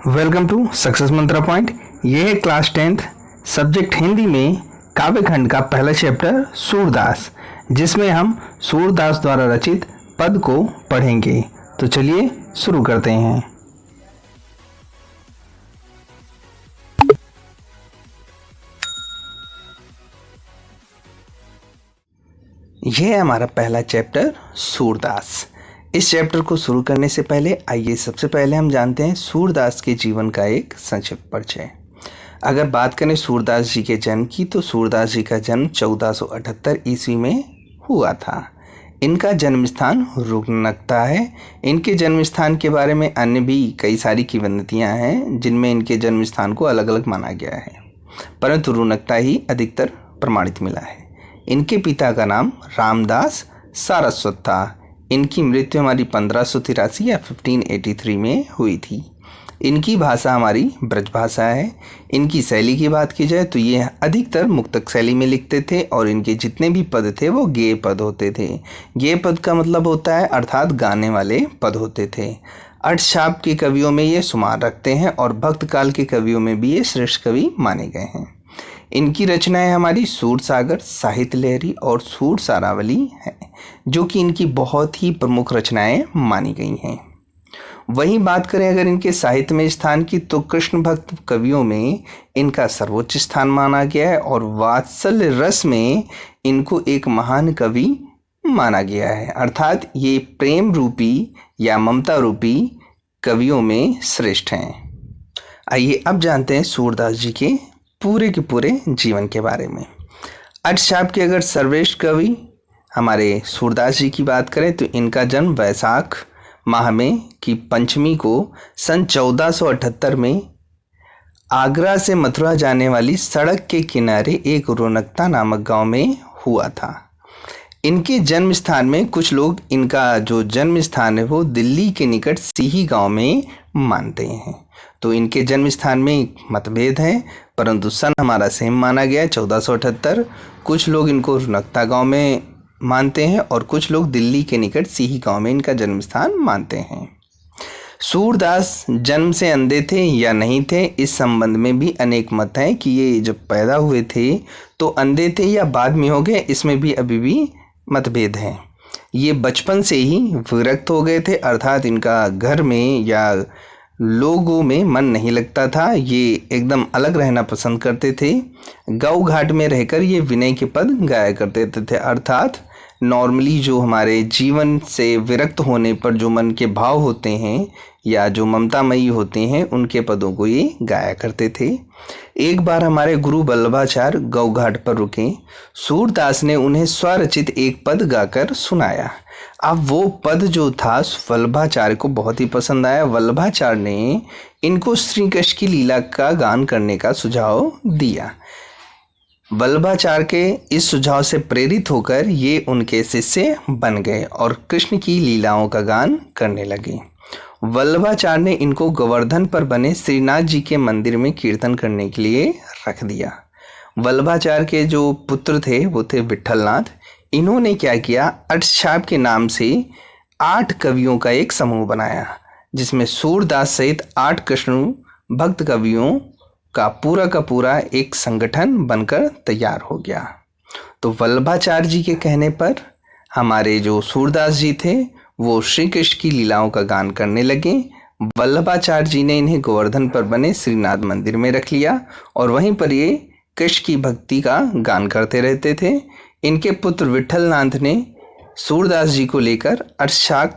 Welcome to success mantra point. ये है class 10th subject Hindi में काव्यखंड का पहला चैप्टर सूरदास, जिसमें हम सूरदास द्वारा रचित पद को पढ़ेंगे। तो चलिए शुरू करते हैं। यह है हमारा पहला चैप्टर सूरदास। इस चैप्टर को शुरू करने से पहले आइए सबसे पहले हम जानते हैं सूरदास के जीवन का एक संक्षिप्त परिचय। अगर बात करें सूरदास जी के जन्म की, तो सूरदास जी का जन्म 1478 ईस्वी में हुआ था। इनका जन्म स्थान रुकनकता है। इनके जन्म स्थान के बारे में अन्य भी कई सारी किंवदंतियां हैं, जिनमें इनके जन्म स्थान को अलग अलग माना गया है, परंतु रुकनकता ही अधिकतर प्रमाणित मिला है। इनके पिता का नाम रामदास सारस्वत था। इनकी मृत्यु हमारी 1583 या 1583 में हुई थी। इनकी भाषा हमारी ब्रज भाषा है। इनकी शैली की बात की जाए तो ये अधिकतर मुक्तक शैली में लिखते थे और इनके जितने भी पद थे वो गेय पद होते थे। गेय पद का मतलब होता है अर्थात गाने वाले पद होते थे। अष्टछाप के कवियों में ये शुमार रखते हैं और भक्त काल के कवियों में भी ये श्रेष्ठ कवि माने गए हैं। इनकी रचनाएं हमारी सूरसागर, साहित्य लहरी और सूर सारावली हैं, जो कि इनकी बहुत ही प्रमुख रचनाएं मानी गई हैं। वहीं बात करें अगर इनके साहित्य में स्थान की, तो कृष्ण भक्त कवियों में इनका सर्वोच्च स्थान माना गया है और वात्सल्य रस में इनको एक महान कवि माना गया है, अर्थात ये प्रेम रूपी या ममता रूपी कवियों में श्रेष्ठ हैं। आइए अब जानते हैं सूरदास जी के पूरे जीवन के बारे में। अष्टछाप के अगर सर्वश्रेष्ठ कवि हमारे सूरदास जी की बात करें तो इनका जन्म वैशाख माह में की पंचमी को सन 1478 में आगरा से मथुरा जाने वाली सड़क के किनारे एक रोनकता नामक गांव में हुआ था। इनके जन्म स्थान में कुछ लोग इनका जो जन्म स्थान है वो दिल्ली के निकट सीही गांव में मानते हैं। तो इनके जन्म स्थान में मतभेद है, परंतु सन हमारा सेम माना गया 1478। कुछ लोग इनको रुनकता गांव में मानते हैं और कुछ लोग दिल्ली के निकट सीही गांव में इनका जन्म स्थान मानते हैं। सूरदास जन्म से अंधे थे या नहीं थे, इस संबंध में भी अनेक मत हैं कि ये जब पैदा हुए थे तो अंधे थे या बाद में हो गए, इसमें भी अभी भी मतभेद है। ये बचपन से ही विरक्त हो गए थे, अर्थात इनका घर में या लोगों में मन नहीं लगता था। ये एकदम अलग रहना पसंद करते थे। गौ घाट में रहकर ये विनय के पद गाया करते थे, अर्थात नॉर्मली जो हमारे जीवन से विरक्त होने पर जो मन के भाव होते हैं या जो ममतामयी होते हैं, उनके पदों को ये गाया करते थे। एक बार हमारे गुरु वल्लभाचार्य गौ घाट पर रुके। सूरदास ने उन्हें स्वरचित एक पद गाकर सुनाया। अब वो पद जो था वल्लभाचार्य को बहुत ही पसंद आया। वल्लभाचार्य ने इनको श्री कृष्ण की लीला का गान करने का सुझाव दिया। वल्लभाचार्य के इस सुझाव से प्रेरित होकर ये उनके शिष्य बन गए और कृष्ण की लीलाओं का गान करने लगे। वल्लभाचार्य ने इनको गोवर्धन पर बने श्रीनाथ जी के मंदिर में कीर्तन करने के लिए रख दिया। वल्लभाचार्य के जो पुत्र थे वो थे विठलनाथ। इन्होंने क्या किया, अष्टछाप के नाम से 8 कवियों का एक समूह बनाया, जिसमें सूरदास सहित 8 कृष्ण भक्त कवियों का पूरा एक संगठन बनकर तैयार हो गया। तो वल्लभाचार्य जी के कहने पर हमारे जो सूरदास जी थे वो श्री कृष्ण की लीलाओं का गान करने लगे। वल्लभाचार्य जी ने इन्हें गोवर्धन पर बने श्रीनाथ मंदिर में रख लिया और वहीं पर ये कृष्ण की भक्ति का गान करते रहते थे। इनके पुत्र विठलनाथ ने सूरदास जी को लेकर अष्टछाप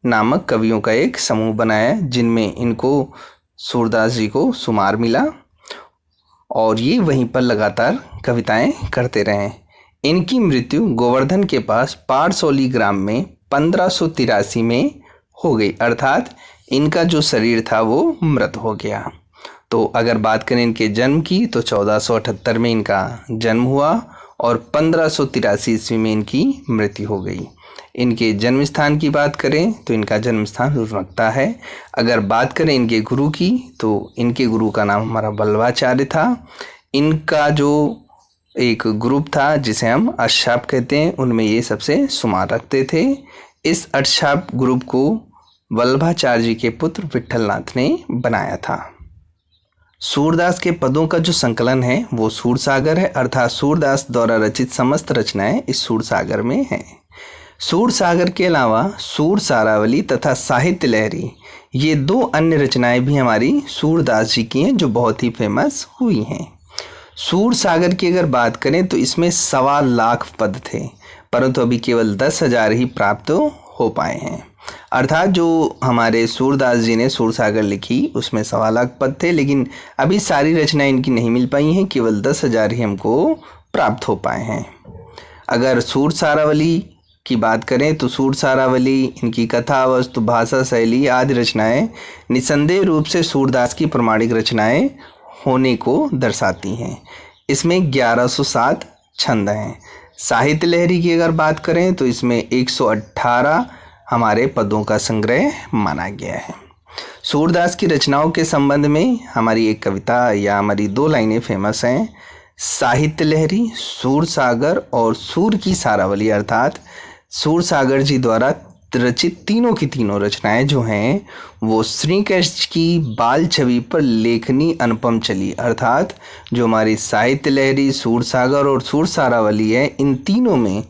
नामक कवियों का एक समूह बनाया, जिनमें इनको सूरदास जी को शुमार मिला और ये वहीं पर लगातार कविताएं करते रहे। इनकी मृत्यु गोवर्धन के पास पारसौली ग्राम में 1583 में हो गई, अर्थात इनका जो शरीर था वो मृत हो गया। तो अगर बात करें इनके जन्म की, तो 1478 में इनका जन्म हुआ और 1583 ईस्वी में इनकी मृत्यु हो गई। इनके जन्म स्थान की बात करें तो इनका जन्म स्थान रुनकता है। अगर बात करें इनके गुरु की, तो इनके गुरु का नाम हमारा वल्लभाचार्य था। इनका जो एक ग्रुप था जिसे हम अष्टछाप कहते हैं, उनमें ये सबसे शुमार रखते थे। इस अष्टछाप ग्रुप को वल्लभाचार्य जी के पुत्र विठलनाथ ने बनाया था। सूरदास के पदों का जो संकलन है वो सूरसागर है, अर्थात सूरदास द्वारा रचित समस्त रचनाएं इस सूरसागर में हैं। सूरसागर के अलावा सूर सारावली तथा साहित्य लहरी, ये दो अन्य रचनाएं भी हमारी सूरदास जी की हैं जो बहुत ही फेमस हुई हैं। सूरसागर की अगर बात करें तो इसमें 1.25 लाख पद थे, परंतु अभी केवल 10,000 ही प्राप्त हो पाए हैं। अर्थात जो हमारे सूरदास जी ने सूरसागर लिखी उसमें 1.25 लाख पद थे, लेकिन अभी सारी रचनाएं इनकी नहीं मिल पाई हैं, केवल 10,000 ही हमको प्राप्त हो पाए हैं। अगर सूर सारावली की बात करें तो सूर सारावली, इनकी कथा, वस्तु, भाषा, शैली आदि रचनाएं निसंदेह रूप से सूरदास की प्रमाणिक रचनाएं होने को दर्शाती हैं। इसमें 1107 छंद हैं। साहित्य लहरी की अगर बात करें तो इसमें 118 हमारे पदों का संग्रह माना गया है। सूरदास की रचनाओं के संबंध में हमारी एक कविता या हमारी 2 लाइनें फेमस हैं। साहित्य लहरी, सूरसागर और सूर की सारावली, अर्थात सूरसागर जी द्वारा रचित तीनों की तीनों रचनाएं जो हैं वो श्री कृष्ण की बाल छवि पर लेखनी अनुपम चली। अर्थात जो हमारी साहित्य लहरी, सूरसागर और सूर सारावली है, इन तीनों में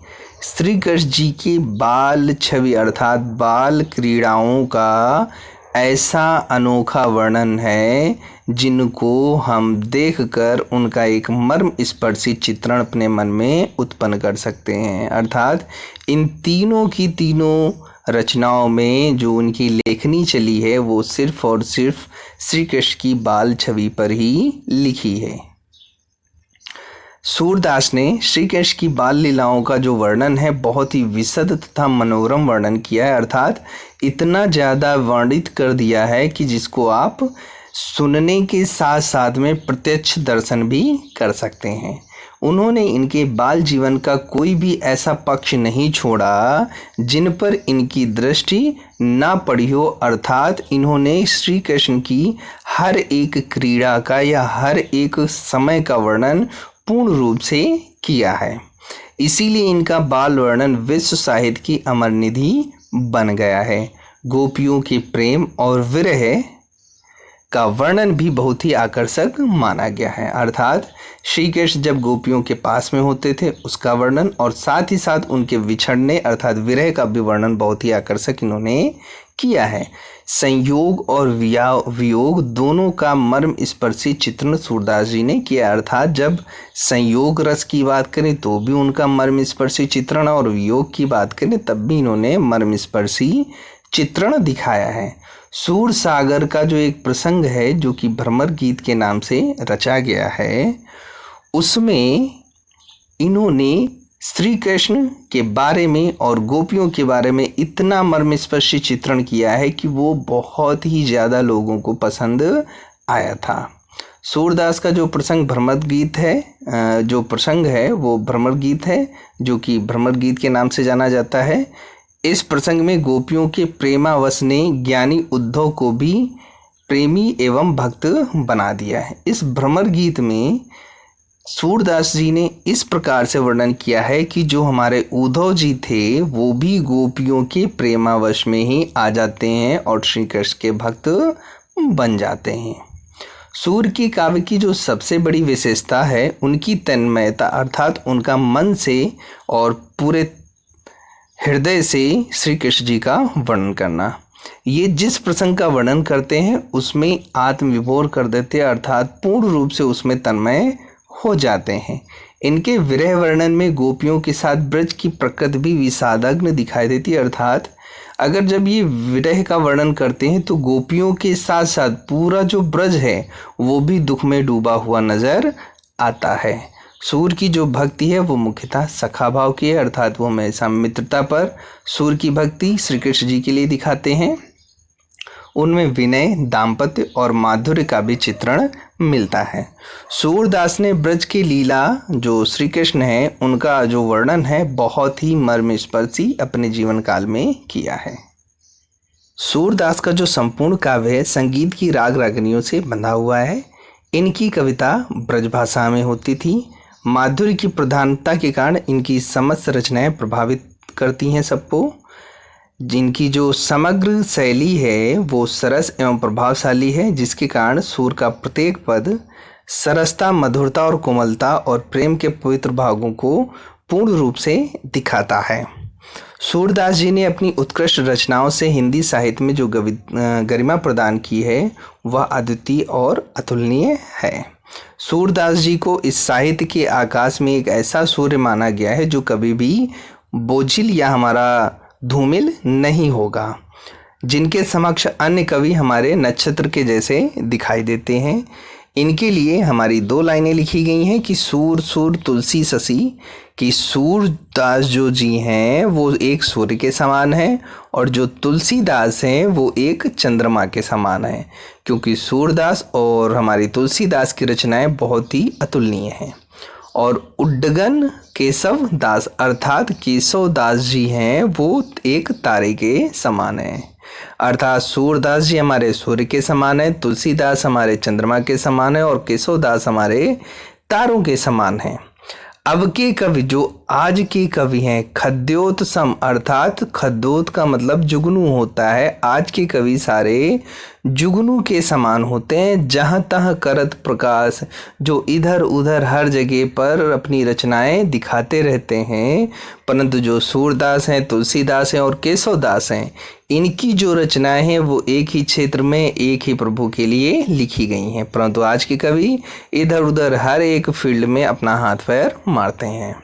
श्री कृष्ण जी की बाल छवि अर्थात बाल क्रीड़ाओं का ऐसा अनोखा वर्णन है जिनको हम देखकर उनका एक मर्म स्पर्शी चित्रण अपने मन में उत्पन्न कर सकते हैं। अर्थात इन तीनों की तीनों रचनाओं में जो उनकी लेखनी चली है वो सिर्फ और सिर्फ श्री कृष्ण की बाल छवि पर ही लिखी है। सूरदास ने श्री कृष्ण की बाल लीलाओं का जो वर्णन है बहुत ही विशद तथा मनोरम वर्णन किया है। अर्थात इतना ज़्यादा वर्णित कर दिया है कि जिसको आप सुनने के साथ साथ में प्रत्यक्ष दर्शन भी कर सकते हैं। उन्होंने इनके बाल जीवन का कोई भी ऐसा पक्ष नहीं छोड़ा जिन पर इनकी दृष्टि ना पड़ी हो। अर्थात इन्होंने श्री कृष्ण की हर एक क्रीड़ा का या हर एक समय का वर्णन पूर्ण रूप से किया है। इसीलिए इनका बाल वर्णन विश्व साहित्य की अमर निधि बन गया है। गोपियों के प्रेम और विरह का वर्णन भी बहुत ही आकर्षक माना गया है। अर्थात श्री कृष्ण जब गोपियों के पास में होते थे उसका वर्णन और साथ ही साथ उनके विछड़ने अर्थात विरह का भी वर्णन बहुत ही आकर्षक इन्होंने किया है। संयोग और वियोग दोनों का मर्म स्पर्शी चित्रण सूरदास जी ने किया। अर्थात जब संयोग रस की बात करें तो भी उनका मर्म स्पर्शी चित्रण और वियोग की बात करें तब भी इन्होंने मर्म स्पर्शी चित्रण दिखाया है। सूर सागर का जो एक प्रसंग है जो कि भ्रमर गीत के नाम से रचा गया है, उसमें इन्होंने श्री कृष्ण के बारे में और गोपियों के बारे में इतना मर्मस्पर्शी चित्रण किया है कि वो बहुत ही ज़्यादा लोगों को पसंद आया था। सूरदास का जो प्रसंग भ्रमर गीत है, जो प्रसंग है वो भ्रमर गीत है जो कि भ्रमर गीत के नाम से जाना जाता है। इस प्रसंग में गोपियों के प्रेमावश ने ज्ञानी उद्धव को भी प्रेमी एवं भक्त बना दिया है। इस भ्रमर गीत में सूरदास जी ने इस प्रकार से वर्णन किया है कि जो हमारे उद्धव जी थे वो भी गोपियों के प्रेमावश में ही आ जाते हैं और श्री कृष्ण के भक्त बन जाते हैं। सूर की काव्य की जो सबसे बड़ी विशेषता है उनकी तन्मयता अर्थात उनका मन से और पूरे हृदय से श्री कृष्ण जी का वर्णन करना। ये जिस प्रसंग का वर्णन करते हैं उसमें आत्मविभोर कर देते हैं अर्थात पूर्ण रूप से उसमें तन्मय हो जाते हैं। इनके विरह वर्णन में गोपियों के साथ ब्रज की प्रकृति भी विषादग्न दिखाई देती है। अर्थात अगर जब ये विरह का वर्णन करते हैं तो गोपियों के साथ साथ पूरा जो ब्रज है वो भी दुख में डूबा हुआ नजर आता है। सूर की जो भक्ति है वो मुख्यतः सखा भाव की है अर्थात वो हमेशा मित्रता पर सूर की भक्ति श्री कृष्ण जी के लिए दिखाते हैं। उनमें विनय, दाम्पत्य और माधुर्य का भी चित्रण मिलता है। सूरदास ने ब्रज की लीला जो श्री कृष्ण है उनका जो वर्णन है बहुत ही मर्मस्पर्शी अपने जीवन काल में किया है। सूरदास का जो संपूर्ण काव्य है संगीत की राग रागनियों से बंधा हुआ है। इनकी कविता ब्रज भाषा में होती थी। माधुर्य की प्रधानता के कारण इनकी समस्त रचनाएं प्रभावित करती हैं सबको। जिनकी जो समग्र शैली है वो सरस एवं प्रभावशाली है, जिसके कारण सूर का प्रत्येक पद सरसता, मधुरता और कोमलता और प्रेम के पवित्र भावों को पूर्ण रूप से दिखाता है। सूरदास जी ने अपनी उत्कृष्ट रचनाओं से हिंदी साहित्य में जो गरिमा प्रदान की है वह अद्वितीय और अतुलनीय है। सूरदास जी को इस साहित्य के आकाश में एक ऐसा सूर्य माना गया है जो कभी भी बोझिल या हमारा धूमिल नहीं होगा, जिनके समक्ष अन्य कवि हमारे नक्षत्र के जैसे दिखाई देते हैं। इनके लिए हमारी 2 लाइनें लिखी गई हैं कि सूर सूर तुलसी शशि, कि सूरदास जो जी हैं वो एक सूर्य के समान हैं और जो तुलसीदास हैं वो एक चंद्रमा के समान हैं, क्योंकि सूरदास और हमारी तुलसीदास की रचनाएं बहुत ही अतुलनीय हैं। और उड्डगन केशव दास अर्थात केशव दास जी हैं वो एक तारे के समान हैं, अर्थात सूरदास जी हमारे सूर्य के समान है, तुलसीदास हमारे चंद्रमा के समान है और केशवदास हमारे तारों के समान हैं। अब के कवि जो आज के कवि हैं खद्योत सम, अर्थात खद्योत का मतलब जुगनू होता है। आज के कवि सारे जुगनू के समान होते हैं, जहाँ तहाँ करत प्रकाश, जो इधर उधर हर जगह पर अपनी रचनाएं दिखाते रहते हैं। परंतु जो सूरदास हैं, तुलसीदास हैं और केशवदास हैं, इनकी जो रचनाएं हैं वो एक ही क्षेत्र में एक ही प्रभु के लिए लिखी गई हैं। परंतु आज के कवि इधर उधर हर एक फील्ड में अपना हाथ पैर मारते हैं।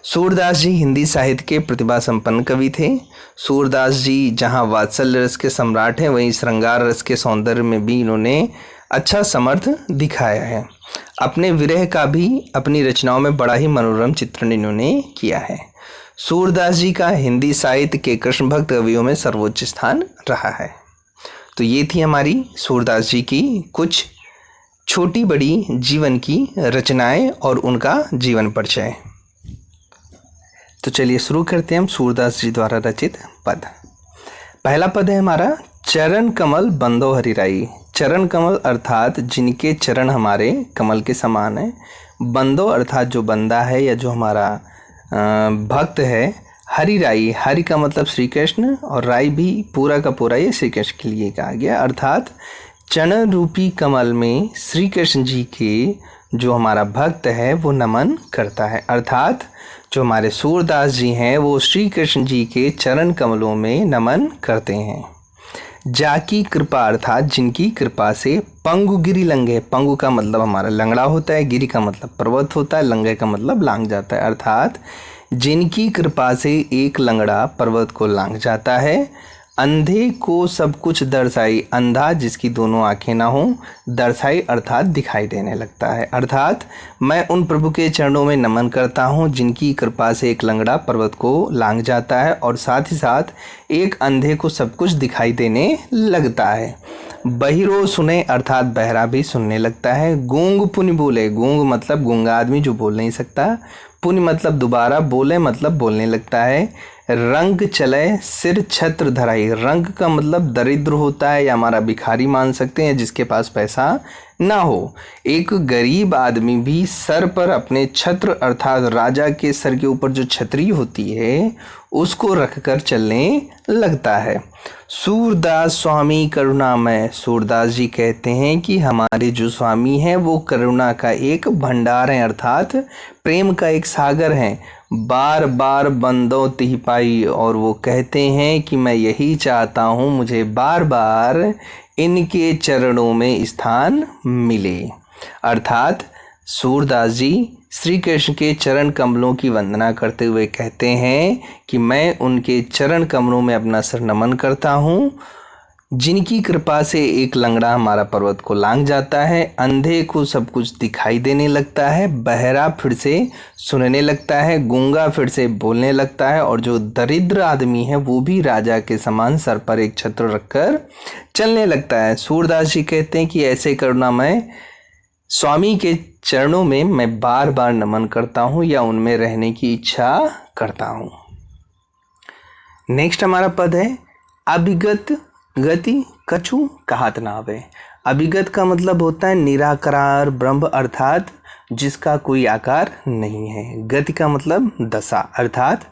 सूरदास जी हिंदी साहित्य के प्रतिभा संपन्न कवि थे। सूरदास जी जहाँ वात्सल्य रस के सम्राट हैं, वहीं श्रृंगार रस के सौंदर्य में भी इन्होंने अच्छा समर्थ दिखाया है। अपने विरह का भी अपनी रचनाओं में बड़ा ही मनोरम चित्रण इन्होंने किया है। सूरदास जी का हिंदी साहित्य के कृष्ण भक्त कवियों में सर्वोच्च स्थान रहा है। तो ये थी हमारी सूरदास जी की कुछ छोटी बड़ी जीवन की रचनाएं और उनका जीवन परिचय। तो चलिए शुरू करते हैं हम सूरदास जी द्वारा रचित पद। पहला पद है हमारा चरण कमल बंदो हरिराई। चरण कमल अर्थात जिनके चरण हमारे कमल के समान है। बंदो अर्थात जो बंदा है या जो हमारा भक्त है। हरिराई, हरि का मतलब श्री कृष्ण और राई भी पूरा का पूरा ये श्री कृष्ण के लिए कहा गया, अर्थात चरण रूपी कमल में श्री कृष्ण जी के जो हमारा भक्त है वो नमन करता है। अर्थात जो हमारे सूरदास जी हैं वो श्री कृष्ण जी के चरण कमलों में नमन करते हैं। जाकी कृपा अर्थात जिनकी कृपा से पंगु गिरी लंघे, पंगु का मतलब हमारा लंगड़ा होता है, गिरी का मतलब पर्वत होता है, लंघे का मतलब लांघ जाता है, अर्थात जिनकी कृपा से एक लंगड़ा पर्वत को लांघ जाता है। अंधे को सब कुछ दर्शाई, अंधा जिसकी दोनों आंखें ना हो, दर्शाई अर्थात दिखाई देने लगता है। अर्थात मैं उन प्रभु के चरणों में नमन करता हूँ जिनकी कृपा से एक लंगड़ा पर्वत को लांघ जाता है और साथ ही साथ एक अंधे को सब कुछ दिखाई देने लगता है। बहिरो सुने अर्थात बहरा भी सुनने लगता है। गूंग पुनि बोले, गूंग मतलब गूंगा आदमी जो बोल नहीं सकता, पुनि मतलब दोबारा, बोले मतलब बोलने लगता है। रंग चले सिर छत्र धराई, रंग का मतलब दरिद्र होता है या हमारा भिखारी मान सकते हैं जिसके पास पैसा ना हो। एक गरीब आदमी भी सर पर अपने छत्र अर्थात राजा के सर के ऊपर जो छतरी होती है उसको रखकर चलने लगता है। सूरदास स्वामी करुणामय, सूरदास जी कहते हैं कि हमारे जो स्वामी हैं वो करुणा का एक भंडार है, अर्थात प्रेम का एक सागर है। बार बार बंदो तिह पाई, और वो कहते हैं कि मैं यही चाहता हूँ मुझे बार बार इनके चरणों में स्थान मिले। अर्थात सूरदास जी श्री कृष्ण के चरण कमलों की वंदना करते हुए कहते हैं कि मैं उनके चरण कमलों में अपना सिर नमन करता हूँ, जिनकी कृपा से एक लंगड़ा हमारा पर्वत को लांघ जाता है, अंधे को सब कुछ दिखाई देने लगता है, बहरा फिर से सुनने लगता है, गूंगा फिर से बोलने लगता है और जो दरिद्र आदमी है वो भी राजा के समान सर पर एक छत्र रखकर चलने लगता है। सूरदास जी कहते हैं कि ऐसे करुणामय स्वामी के चरणों में मैं बार बार नमन करता हूँ या उनमें रहने की इच्छा करता हूँ। नेक्स्ट हमारा पद है अभिगत गति कछु कहत नावे। अभिगत का मतलब होता है निराकार ब्रह्म, अर्थात जिसका कोई आकार नहीं है। गति का मतलब दशा, अर्थात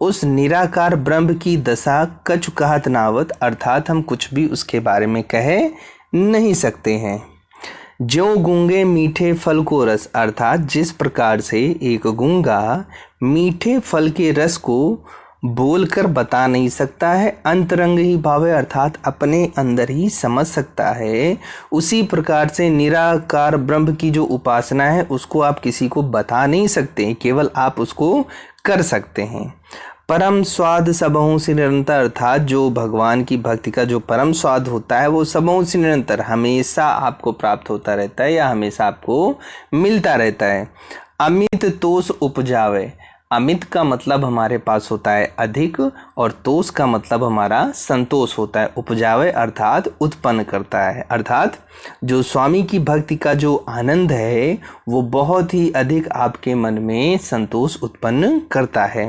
उस निराकार ब्रह्म की दशा कछु कहत नावत, अर्थात हम कुछ भी उसके बारे में कह नहीं सकते हैं। जो गूंगे मीठे फल को रस, अर्थात जिस प्रकार से एक गूंगा मीठे फल के रस को बोलकर बता नहीं सकता है, अंतरंग ही भावे अर्थात अपने अंदर ही समझ सकता है, उसी प्रकार से निराकार ब्रह्म की जो उपासना है उसको आप किसी को बता नहीं सकते, केवल आप उसको कर सकते हैं। परम स्वाद सबहु से निरंतर, अर्थात जो भगवान की भक्ति का जो परम स्वाद होता है वो सबहु से निरंतर हमेशा आपको प्राप्त होता रहता है या हमेशा आपको मिलता रहता है। अमित तोष उपजावे, अमित का मतलब हमारे पास होता है अधिक और तोष का मतलब हमारा संतोष होता है। उपजावे अर्थात उत्पन्न करता है, अर्थात जो स्वामी की भक्ति का जो आनंद है वो बहुत ही अधिक आपके मन में संतोष उत्पन्न करता है।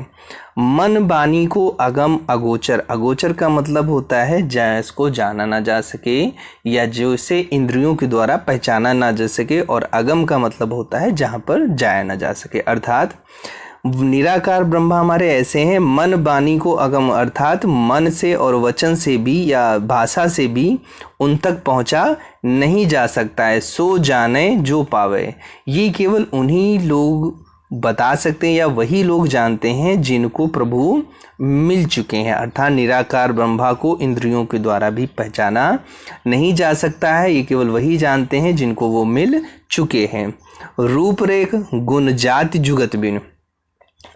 मन वाणी को अगम अगोचर, अगोचर का मतलब होता है जिसको जाना ना जा सके या जिसे इंद्रियों के द्वारा पहचाना ना जा सके, और अगम का मतलब होता है जहाँ पर जाया ना जा सके। अर्थात निराकार ब्रह्मा हमारे ऐसे हैं, मन वाणी को अगम अर्थात मन से और वचन से भी या भाषा से भी उन तक पहुंचा नहीं जा सकता है। सो जाने जो पावे, ये केवल उन्हीं लोग बता सकते हैं या वही लोग जानते हैं जिनको प्रभु मिल चुके हैं। अर्थात निराकार ब्रह्मा को इंद्रियों के द्वारा भी पहचाना नहीं जा सकता है, ये केवल वही जानते हैं जिनको वो मिल चुके हैं। रूपरेख गुण जाति जुगत बिन,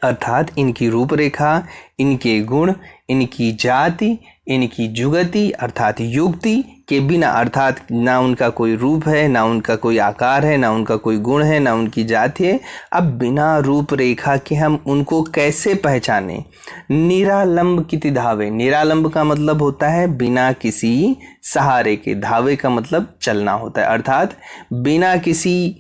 अर्थात इनकी रूपरेखा, इनके गुण, इनकी जाति, इनकी जुगति अर्थात युक्ति के बिना, अर्थात ना उनका कोई रूप है, ना उनका कोई आकार है, ना उनका कोई गुण है, ना उनकी जाति है। अब बिना रूपरेखा के हम उनको कैसे पहचाने। निरालंब किति धावे, निरालंब का मतलब होता है बिना किसी सहारे के, धावे का मतलब चलना होता है, अर्थात बिना किसी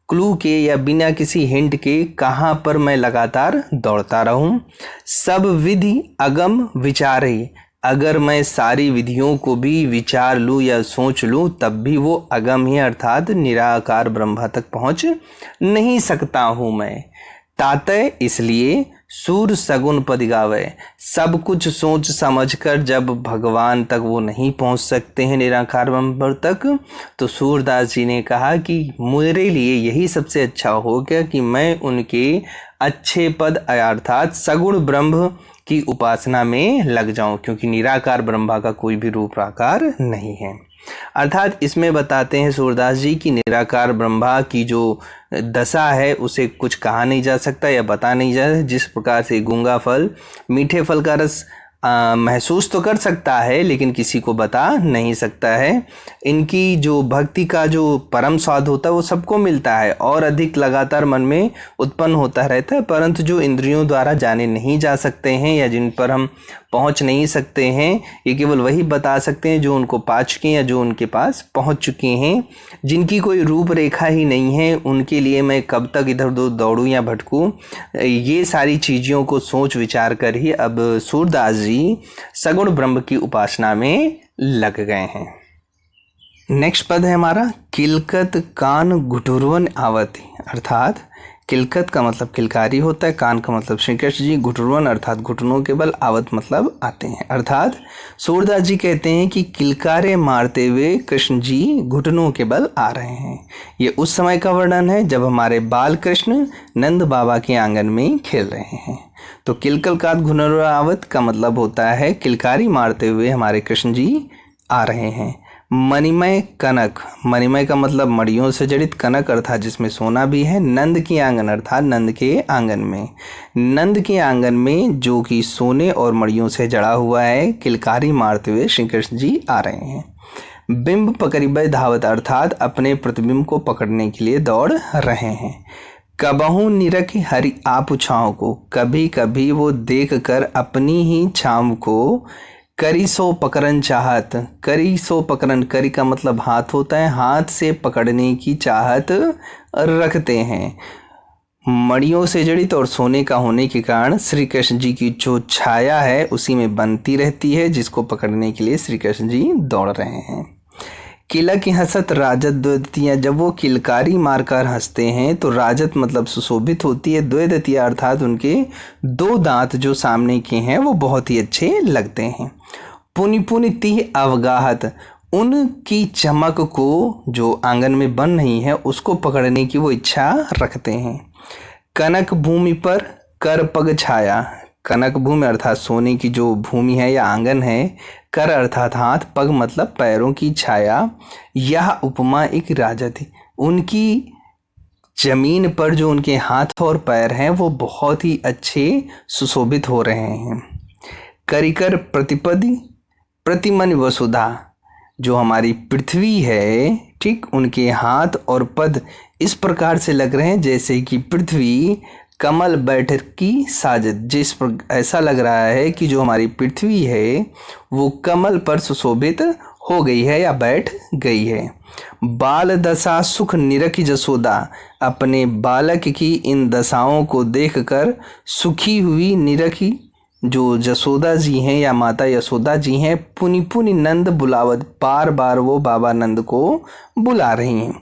क्लू के या बिना किसी हिंट के कहाँ पर मैं लगातार दौड़ता रहूं। सब विधि अगम विचारे, अगर मैं सारी विधियों को भी विचार लूँ या सोच लूँ तब भी वो अगम ही अर्थात निराकार ब्रह्मा तक पहुँच नहीं सकता हूँ मैं। तातय इसलिए सूर सगुन पद गावे, सब कुछ सोच समझकर जब भगवान तक वो नहीं पहुंच सकते हैं निराकार ब्रह्म तक, तो सूरदास जी ने कहा कि मेरे लिए यही सबसे अच्छा हो गया कि मैं उनके अच्छे पद अर्थात सगुण ब्रह्म की उपासना में लग जाऊं, क्योंकि निराकार ब्रह्मा का कोई भी रूप आकार नहीं है। अर्थात इसमें बताते हैं सूरदास जी कि निराकार ब्रह्मा की जो दशा है उसे कुछ कहा नहीं जा सकता या बता नहीं जा सकता। जिस प्रकार से गूंगा फल मीठे फल का रस महसूस तो कर सकता है लेकिन किसी को बता नहीं सकता है। इनकी जो भक्ति का जो परम स्वाद होता है वो सबको मिलता है और अधिक लगातार मन में उत्पन्न होता रहता है, परंतु जो इंद्रियों द्वारा जाने नहीं जा सकते हैं या जिन पर हम पहुंच नहीं सकते हैं, ये केवल वही बता सकते हैं जो उनको पा चुके हैं या जो उनके पास पहुंच चुके हैं। जिनकी कोई रूपरेखा ही नहीं है उनके लिए मैं कब तक इधर उधर दौड़ूं या भटकूं, ये सारी चीज़ों को सोच विचार कर ही अब सूरदास जी सगुण ब्रह्म की उपासना में लग गए हैं। नेक्स्ट पद है हमारा किलकत कान घुटुरवन आवती, अर्थात किलकत का मतलब किलकारी होता है, कान का मतलब श्री कृष्ण जी, घुटुरवन अर्थात घुटनों के बल, आवत मतलब आते हैं। अर्थात सूरदास जी कहते हैं कि किलकारे मारते हुए कृष्ण जी घुटनों के बल आ रहे हैं। ये उस समय का वर्णन है जब हमारे बाल कृष्ण नंद बाबा के आंगन में खेल रहे हैं। तो किलकलकात घुटुरवन का मतलब होता है किलकारी मारते हुए हमारे कृष्ण जी आ रहे हैं। मणिमय कनक, मणिमय का मतलब मणियों से जड़ित, कनक अर्थात जिसमें सोना भी है। नंद के आंगन अर्थात नंद के आंगन में, नंद के आंगन में जो कि सोने और मणियों से जड़ा हुआ है, किलकारी मारते हुए श्री कृष्ण जी आ रहे हैं। बिंब पकड़िबय धावत अर्थात अपने प्रतिबिंब को पकड़ने के लिए दौड़ रहे हैं। कबहू निरख हरि आप छाँव को, कभी कभी वो देख कर अपनी ही छाँव को करी सो पकड़न चाहत, करी सो पकड़न, करी का मतलब हाथ होता है, हाथ से पकड़ने की चाहत रखते हैं। मणियों से जड़ित और सोने का होने के कारण श्री कृष्ण जी की जो छाया है उसी में बनती रहती है, जिसको पकड़ने के लिए श्री कृष्ण जी दौड़ रहे हैं। किलक हंसत राजत द्वैदतिया, जब वो किलकारी मारकर हंसते हैं तो राजत मतलब सुशोभित होती है, द्वैदतिया अर्थात उनके दो दांत जो सामने के हैं वो बहुत ही अच्छे लगते हैं। पुनि पुनि तिह अवगाहत, उनकी चमक को जो आंगन में बन रही है उसको पकड़ने की वो इच्छा रखते हैं। कनक भूमि पर कर पग छाया, कनक भूमि अर्थात सोने की जो भूमि है या आंगन है, कर अर्थात हाथ, पग मतलब पैरों की छाया, यह उपमा एक राजा थी, उनकी जमीन पर जो उनके हाथ और पैर हैं वो बहुत ही अच्छे सुशोभित हो रहे हैं। करिकर प्रतिपदि प्रतिमन वसुधा, जो हमारी पृथ्वी है, ठीक उनके हाथ और पद इस प्रकार से लग रहे हैं जैसे कि पृथ्वी कमल बैठक की साजत, जिस पर ऐसा लग रहा है कि जो हमारी पृथ्वी है वो कमल पर सुशोभित हो गई है या बैठ गई है। बाल दशा सुख निरखी जसोदा, अपने बालक की इन दशाओं को देखकर सुखी हुई निरखी जो जसोदा जी हैं या माता यशोदा जी हैं, पुनि पुनि नंद बुलावत, बार बार वो बाबा नंद को बुला रही हैं।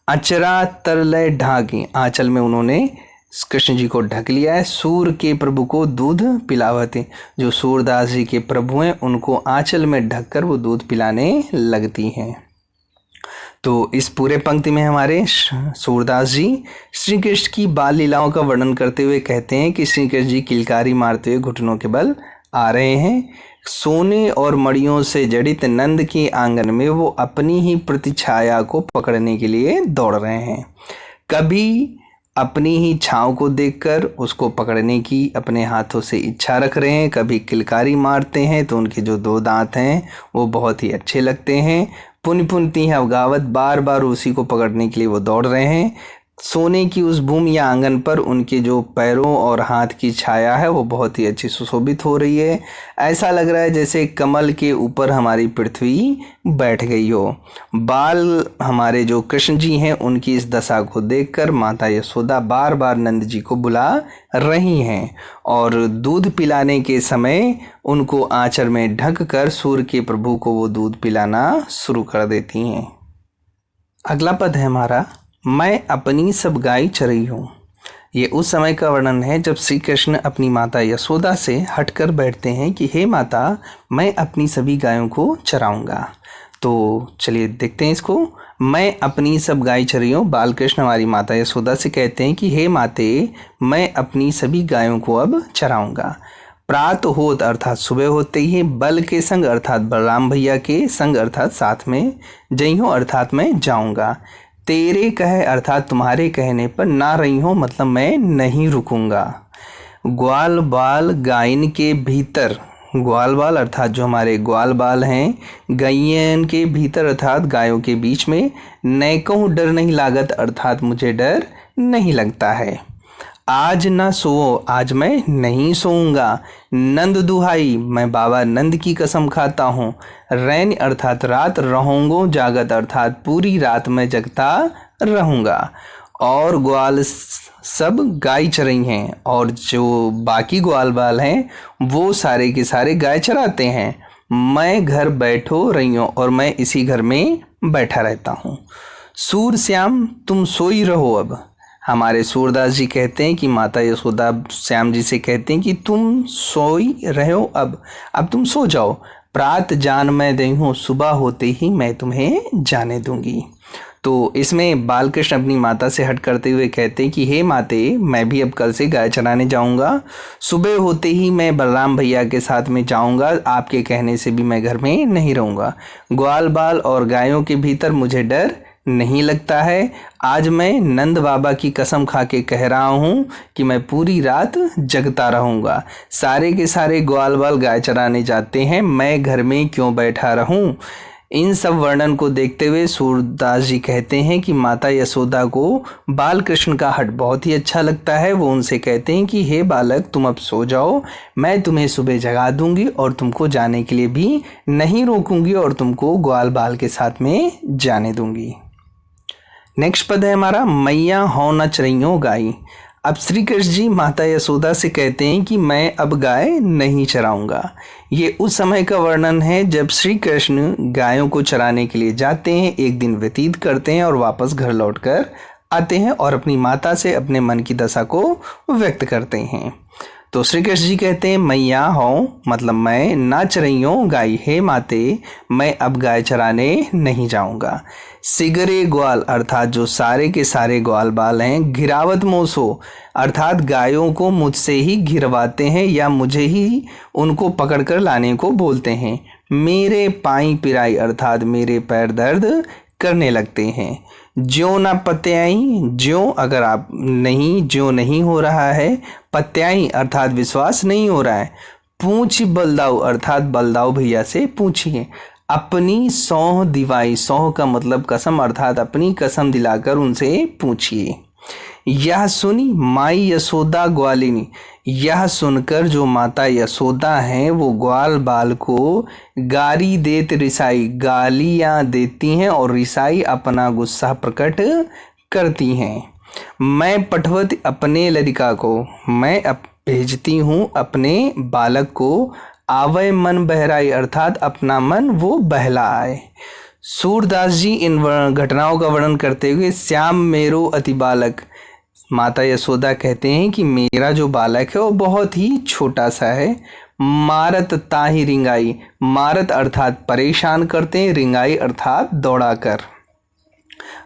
अचरा तरलय ढाकी, आंचल में उन्होंने कृष्ण जी को ढक लिया है। सूर के प्रभु को दूध पिलावते, जो सूरदास जी के प्रभु हैं उनको आंचल में ढककर वो दूध पिलाने लगती हैं। तो इस पूरे पंक्ति में हमारे सूरदास जी श्री कृष्ण की बाल लीलाओं का वर्णन करते हुए कहते हैं कि श्री कृष्ण जी किलकारी मारते हुए घुटनों के बल आ रहे हैं। सोने और मड़ियों से जड़ित नंद के आंगन में वो अपनी ही प्रतिछाया को पकड़ने के लिए दौड़ रहे हैं। कभी अपनी ही छाँव को देखकर उसको पकड़ने की अपने हाथों से इच्छा रख रहे हैं, कभी किलकारी मारते हैं तो उनके जो दो दांत हैं वो बहुत ही अच्छे लगते हैं। पुनि पुनि तिह अवगावत, बार बार उसी को पकड़ने के लिए वो दौड़ रहे हैं। सोने की उस भूमि या आंगन पर उनके जो पैरों और हाथ की छाया है वो बहुत ही अच्छी सुशोभित हो रही है। ऐसा लग रहा है जैसे कमल के ऊपर हमारी पृथ्वी बैठ गई हो। बाल हमारे जो कृष्ण जी हैं उनकी इस दशा को देखकर माता यशोदा बार बार नंद जी को बुला रही हैं और दूध पिलाने के समय उनको आंचल में ढक कर सूर के प्रभु को वो दूध पिलाना शुरू कर देती हैं। अगला पद है हमारा, मैं अपनी सब गाय चरई हूँ। ये उस समय का वर्णन है जब श्री कृष्ण अपनी माता यशोदा से हटकर बैठते हैं कि हे माता, मैं अपनी सभी गायों को चराऊंगा। तो चलिए देखते हैं इसको। मैं अपनी सब गाय चरई हूँ, बाल कृष्ण हमारी माता यशोदा से कहते हैं कि हे माते, मैं अपनी सभी गायों को अब चराऊंगा। प्रात होत अर्थात सुबह होते ही, बल के संग अर्थात बलराम भैया के संग अर्थात साथ में, जई हो अर्थात मैं जाऊंगा। तेरे कहे अर्थात तुम्हारे कहने पर, ना रही हो मतलब मैं नहीं रुकूंगा। ग्वाल बाल गायन के भीतर, ग्वाल बाल अर्थात जो हमारे ग्वाल बाल हैं गैयन के भीतर अर्थात गायों के बीच में, न कहूँ डर नहीं लागत अर्थात मुझे डर नहीं लगता है। आज ना सो, आज मैं नहीं सोऊंगा। नंद दुहाई, मैं बाबा नंद की कसम खाता हूँ। रैन अर्थात रात, रहूंगो जागत अर्थात पूरी रात मैं जगता रहूँगा। और ग्वाल सब गाय चरई हैं, और जो बाकी ग्वाल बाल हैं वो सारे के सारे गाय चराते हैं। मैं घर बैठो रही हूँ और मैं इसी घर में बैठा रहता हूँ। सूर श्याम तुम सोई रहो अब, हमारे सूरदास जी कहते हैं कि माता यशोदा श्याम जी से कहते हैं कि तुम सोई रहे हो अब तुम सो जाओ। प्रात जान मैं दई हूँ, सुबह होते ही मैं तुम्हें जाने दूंगी। तो इसमें बालकृष्ण अपनी माता से हट करते हुए कहते हैं कि हे माते, मैं भी अब कल से गाय चराने जाऊंगा। सुबह होते ही मैं बलराम भैया के साथ में जाऊंगा, आपके कहने से भी मैं घर में नहीं रहूँगा। ग्वाल बाल और गायों के भीतर मुझे डर नहीं लगता है। आज मैं नंद बाबा की कसम खा के कह रहा हूँ कि मैं पूरी रात जगता रहूँगा। सारे के सारे ग्वाल बाल गाय चराने जाते हैं, मैं घर में क्यों बैठा रहूँ। इन सब वर्णन को देखते हुए सूरदास जी कहते हैं कि माता यशोदा को बाल कृष्ण का हट बहुत ही अच्छा लगता है। वो उनसे कहते हैं कि हे बालक, तुम अब सो जाओ, मैं तुम्हें सुबह जगा दूंगी और तुमको जाने के लिए भी नहीं रोकूंगी और तुमको ग्वाल बाल के साथ में जाने दूंगी। नेक्स्ट पद है हमारा, मैया हो न चरइयों गाई। अब श्री कृष्ण जी माता यशोदा से कहते हैं कि मैं अब गाय नहीं चराऊंगा। ये उस समय का वर्णन है जब श्री कृष्ण गायों को चराने के लिए जाते हैं, एक दिन व्यतीत करते हैं और वापस घर लौटकर आते हैं और अपनी माता से अपने मन की दशा को व्यक्त करते हैं। तो श्री कृष्ण जी कहते हैं मैया हूँ, मतलब मैं ना चरइयों गाय, हे माते मैं अब गाय चराने नहीं जाऊंगा। सिगरे ग्वाल अर्थात जो सारे के सारे ग्वाल बाल हैं, घिरावत मोसो अर्थात गायों को मुझसे ही घिरवाते हैं या मुझे ही उनको पकड़कर लाने को बोलते हैं। मेरे पाई पिराई अर्थात मेरे पैर दर्द करने लगते हैं। ज्यों ना पत्याई, ज्यों अगर आप नहीं, ज्यों नहीं हो रहा है, पत्याई अर्थात विश्वास नहीं हो रहा है, पूछ बलदाऊ अर्थात बलदाऊ भैया से पूछिए। अपनी सौह दिवाई, सौह का मतलब कसम अर्थात अपनी कसम दिलाकर उनसे पूछिए। यह सुनी माई यशोदा ग्वालिनी, यह सुनकर जो माता यशोदा हैं वो ग्वाल बाल को गारी देत रिसाई, गालियाँ देती हैं और रिसाई अपना गुस्सा प्रकट करती हैं। मैं पठवत अपने लड़का को, मैं भेजती हूँ अपने बालक को, आवय मन बहराई अर्थात अपना मन वो बहला आए। सूरदास जी इन घटनाओं का वर्णन करते हुए श्याम मेरो अति बालक, माता यशोदा कहते हैं कि मेरा जो बालक है वो बहुत ही छोटा सा है। मारत ताही रिंगाई, मारत अर्थात परेशान करते हैं, रिंगाई अर्थात दौड़ाकर,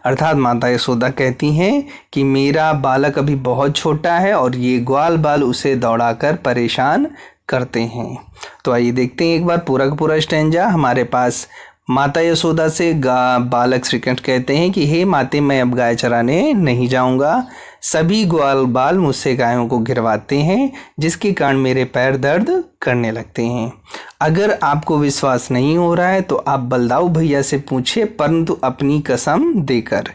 अर्थात माता यशोदा कहती हैं कि मेरा बालक अभी बहुत छोटा है और ये ग्वाल बाल उसे दौड़ाकर परेशान करते हैं। तो आइए देखते हैं एक बार पूरा का पूरा स्टैंजा। हमारे पास माता यशोदा से बालक श्री कृष्ण कहते हैं कि हे माते मैं अब गाय चराने नहीं जाऊंगा, सभी ग्वाल बाल मुझसे गायों को घिरवाते हैं जिसके कारण मेरे पैर दर्द करने लगते हैं। अगर आपको विश्वास नहीं हो रहा है तो आप बलदाऊ भैया से पूछिए, परंतु अपनी कसम देकर।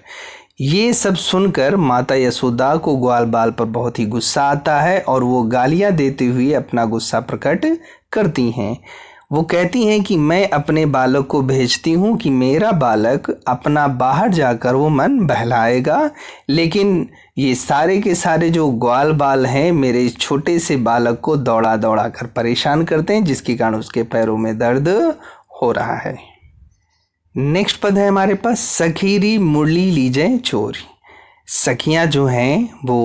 ये सब सुनकर माता यशोदा को ग्वाल बाल पर बहुत ही गुस्सा आता है और वो गालियां देते हुए अपना गुस्सा प्रकट करती हैं। वो कहती हैं कि मैं अपने बालक को भेजती हूँ कि मेरा बालक अपना बाहर जाकर वो मन बहलाएगा, लेकिन ये सारे के सारे जो ग्वाल बाल हैं मेरे छोटे से बालक को दौड़ा दौड़ा कर परेशान करते हैं जिसके कारण उसके पैरों में दर्द हो रहा है। नेक्स्ट पद है हमारे पास सखीरी मुरली लीजिए चोरी। सखियाँ जो हैं वो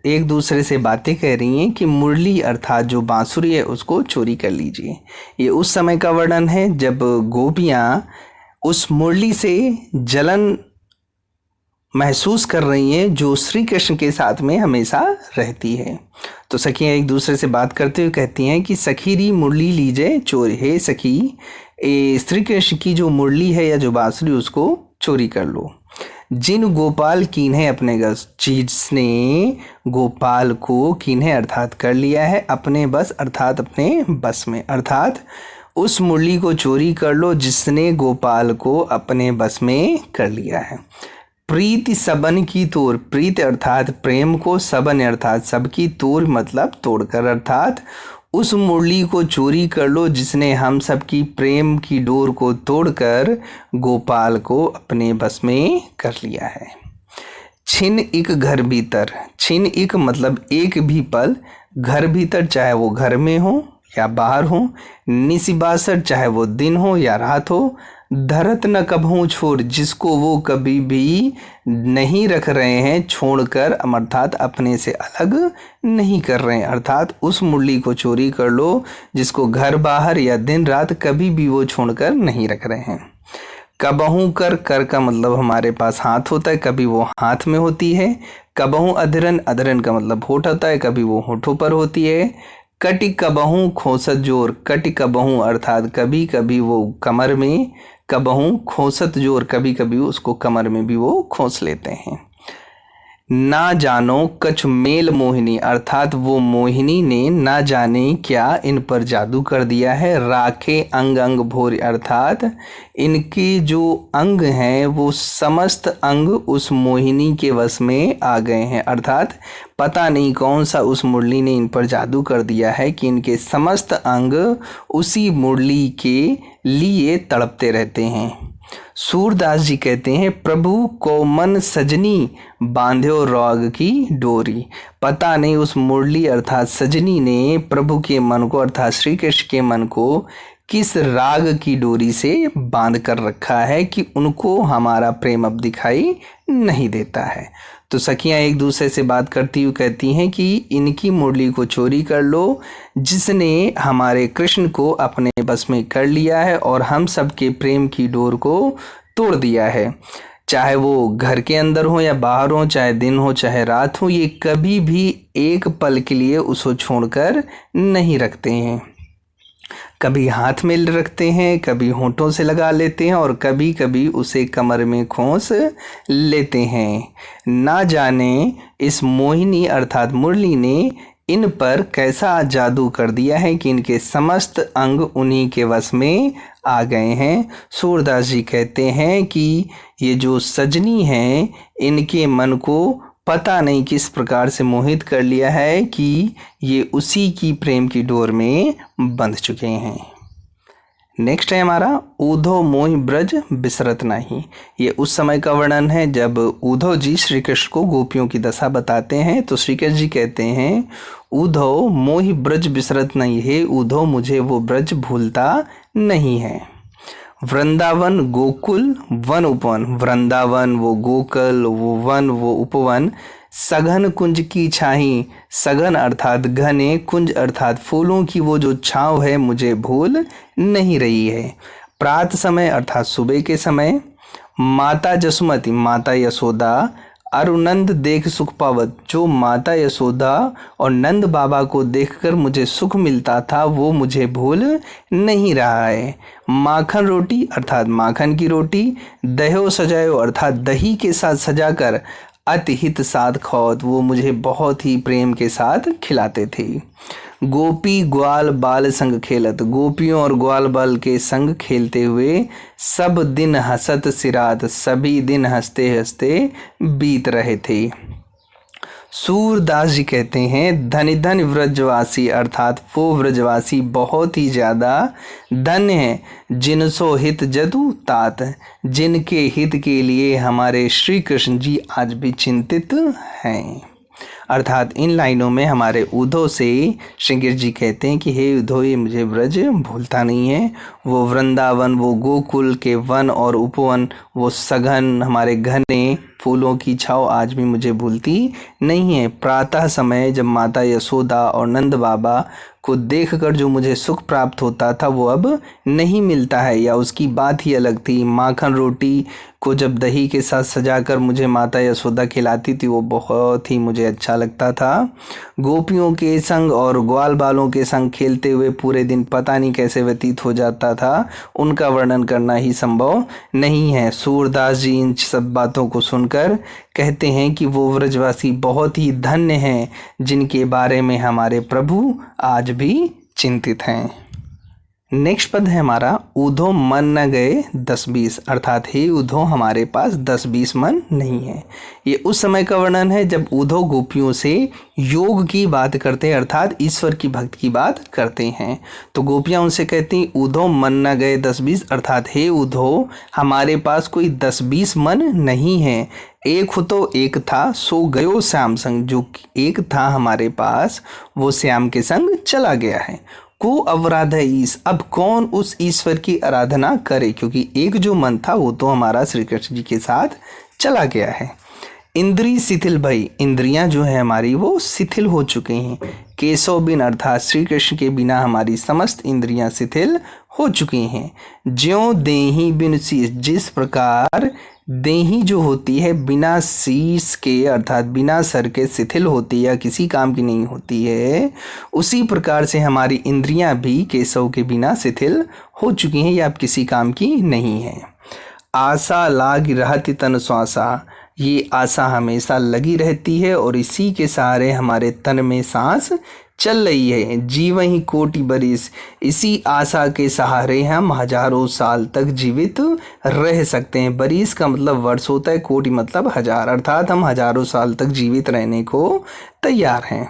एक दूसरे से बातें कर रही हैं कि मुरली अर्थात जो बांसुरी है उसको चोरी कर लीजिए। ये उस समय का वर्णन है जब गोपियाँ उस मुरली से जलन महसूस कर रही हैं जो श्री कृष्ण के साथ में हमेशा रहती है। तो सखियाँ एक दूसरे से बात करते हुए कहती हैं कि सखीरी मुरली लीजिए चोरी, हे सखी श्री कृष्ण की जो मुरली है या जो बांसुरी उसको चोरी कर लो। जिन गोपाल कीन्हे अपने बस, जिसने गोपाल को कीन्हे अर्थात कर लिया है अपने बस अर्थात अपने बस में, अर्थात उस मुरली को चोरी कर लो जिसने गोपाल को अपने बस में कर लिया है। प्रीति सबन की तोड़, प्रीत अर्थात प्रेम को, सबन अर्थात सबकी, तोड़ मतलब तोड़कर, अर्थात उस मुरली को चोरी कर लो जिसने हम सबकी प्रेम की डोर को तोड़कर गोपाल को अपने बस में कर लिया है। छिन एक घर भीतर, छिन एक मतलब एक भी पल, घर भीतर चाहे वो घर में हो या बाहर हो, निसिबासर चाहे वो दिन हो या रात हो, धरत न कभू छोड़ जिसको वो कभी भी नहीं रख रहे हैं छोड़कर, अर्थात अपने से अलग नहीं कर रहे हैं, अर्थात उस मुरली को चोरी कर लो जिसको घर बाहर या दिन रात कभी भी वो छोड़कर नहीं रख रहे हैं। कबहू कर, कर का मतलब हमारे पास हाथ होता है, कभी वो हाथ में होती है। कबहू अधरन, अधरन का मतलब होठ होता है, कभी वो होठों पर होती है। कटि कबहू खोसत जोर, कटि कबहू अर्थात कभी कभी वो कमर में, कबहू खोसत जोर कभी कभी उसको कमर में भी वो खोस लेते हैं। ना जानो कछ मेल मोहिनी, अर्थात वो मोहिनी ने ना जाने क्या इन पर जादू कर दिया है। राखे अंग अंग भोर, अर्थात इनके जो अंग हैं वो समस्त अंग उस मोहिनी के वश में आ गए हैं, अर्थात पता नहीं कौन सा उस मुरली ने इन पर जादू कर दिया है कि इनके समस्त अंग उसी मुरली के लिए तड़पते रहते हैं। सूरदास जी कहते हैं, प्रभु को मन सजनी बांध्यो राग की डोरी। पता नहीं उस मुरली अर्थात सजनी ने प्रभु के मन को अर्थात श्री कृष्ण के मन को किस राग की डोरी से बांध कर रखा है कि उनको हमारा प्रेम अब दिखाई नहीं देता है। तो सखियां एक दूसरे से बात करती हुई कहती हैं कि इनकी मुरली को चोरी कर लो, जिसने हमारे कृष्ण को अपने बस में कर लिया है और हम सबके प्रेम की डोर को तोड़ दिया है। चाहे वो घर के अंदर हो या बाहर हो, चाहे दिन हो चाहे रात हो, ये कभी भी एक पल के लिए उसको छोड़कर नहीं रखते हैं। कभी हाथ में रखते हैं, कभी होंठों से लगा लेते हैं और कभी कभी उसे कमर में खोस लेते हैं। ना जाने इस मोहिनी अर्थात मुरली ने इन पर कैसा जादू कर दिया है कि इनके समस्त अंग उन्हीं के वश में आ गए हैं। सूरदास जी कहते हैं कि ये जो सजनी हैं, इनके मन को पता नहीं किस प्रकार से मोहित कर लिया है कि ये उसी की प्रेम की डोर में बंध चुके हैं। नेक्स्ट है हमारा उद्धव मोहि ब्रज बिसरत नहीं। ये उस समय का वर्णन है जब उद्धव जी श्री कृष्ण को गोपियों की दशा बताते हैं। तो श्री कृष्ण जी कहते हैं, उद्धव मोहि ब्रज बिसरत नहीं है, उद्धव मुझे वो ब्रज भूलता नहीं है। वृंदावन गोकुल वन उपवन, वृंदावन वो गोकुल, वो वन वो उपवन, सघन कुंज की छाही, सघन अर्थात घने, कुंज अर्थात फूलों की वो जो छाँव है मुझे भूल नहीं रही है। प्रात समय अर्थात सुबह के समय, माता जसुमती माता यशोदा, अरुनंद देख सुख पावत, जो माता यशोदा और नंद बाबा को देखकर मुझे सुख मिलता था वो मुझे भूल नहीं रहा है। माखन रोटी अर्थात माखन की रोटी, दह्यो सजायो अर्थात दही के साथ सजाकर, अति हित साथ खौत, वो मुझे बहुत ही प्रेम के साथ खिलाते थे। गोपी ग्वाल बाल संग खेलत, गोपियों और ग्वाल बाल के संग खेलते हुए, सब दिन हंसत सिरात, सभी दिन हंसते हंसते बीत रहे थे। सूरदास जी कहते हैं, धन धन व्रजवासी अर्थात वो व्रजवासी बहुत ही ज़्यादा धन्य है, जिनसो हित जदु तात, जिनके हित के लिए हमारे श्री कृष्ण जी आज भी चिंतित हैं। अर्थात इन लाइनों में हमारे उद्धव से श्रृंगेरी जी कहते हैं कि हे उद्धव, ये मुझे ब्रज भूलता नहीं है। वो वृंदावन, वो गोकुल के वन और उपवन, वो सघन हमारे घने फूलों की छाव आज भी मुझे भूलती नहीं है। प्रातः समय जब माता यशोदा और नंद बाबा को देखकर जो मुझे सुख प्राप्त होता था वो अब नहीं मिलता है, या उसकी बात ही अलग थी। माखन रोटी को जब दही के साथ सजाकर मुझे माता यशोदा खिलाती थी वो बहुत ही मुझे अच्छा लगता था। गोपियों के संग और ग्वाल बालों के संग खेलते हुए पूरे दिन पता नहीं कैसे व्यतीत हो जाता था, उनका वर्णन करना ही संभव नहीं है। सूरदास जी इन सब बातों को सुनकर कहते हैं कि वो व्रजवासी बहुत ही धन्य हैं, जिनके बारे में हमारे प्रभु आज भी चिंतित हैं। नेक्स्ट पद है हमारा, उद्धव मन न गए 10-20 अर्थात हे उद्धव हमारे पास 10-20 मन नहीं है। ये उस समय का वर्णन है जब उद्धव गोपियों से योग की बात करते हैं अर्थात ईश्वर की भक्ति की बात करते हैं। तो गोपियां उनसे कहती हैं, उद्धव मन न गए 10-20 अर्थात हे उद्धव हमारे पास कोई 10-20 मन नहीं है। एक हो तो एक था सो गयो श्याम संग, जो एक था हमारे पास वो श्याम के संग चला गया है। को अवराध ईश, अब कौन उस ईश्वर की आराधना करे, क्योंकि एक जो मन था वो तो हमारा श्री कृष्ण जी के साथ चला गया है। इंद्री शिथिल भई, इंद्रियां जो है हमारी वो शिथिल हो चुकी हैं। केशव बिन अर्थात श्री कृष्ण के बिना हमारी समस्त इंद्रियां शिथिल हो चुकी हैं। ज्यों देही बिन शीश, जिस प्रकार देही जो होती है बिना शीश के अर्थात बिना सर के शिथिल होती है या किसी काम की नहीं होती है, उसी प्रकार से हमारी इंद्रियां भी केशव के बिना शिथिल हो चुकी हैं या अब किसी काम की नहीं है। आशा लाग रहती तन श्वासा, ये आशा हमेशा लगी रहती है और इसी के सहारे हमारे तन में सांस चल रही है। जीवन ही कोटि बरिस, इसी आशा के सहारे हम हजारों साल तक जीवित रह सकते हैं। बरिस का मतलब वर्ष होता है, कोटि मतलब हजार, अर्थात हम हजारों साल तक जीवित रहने को तैयार हैं।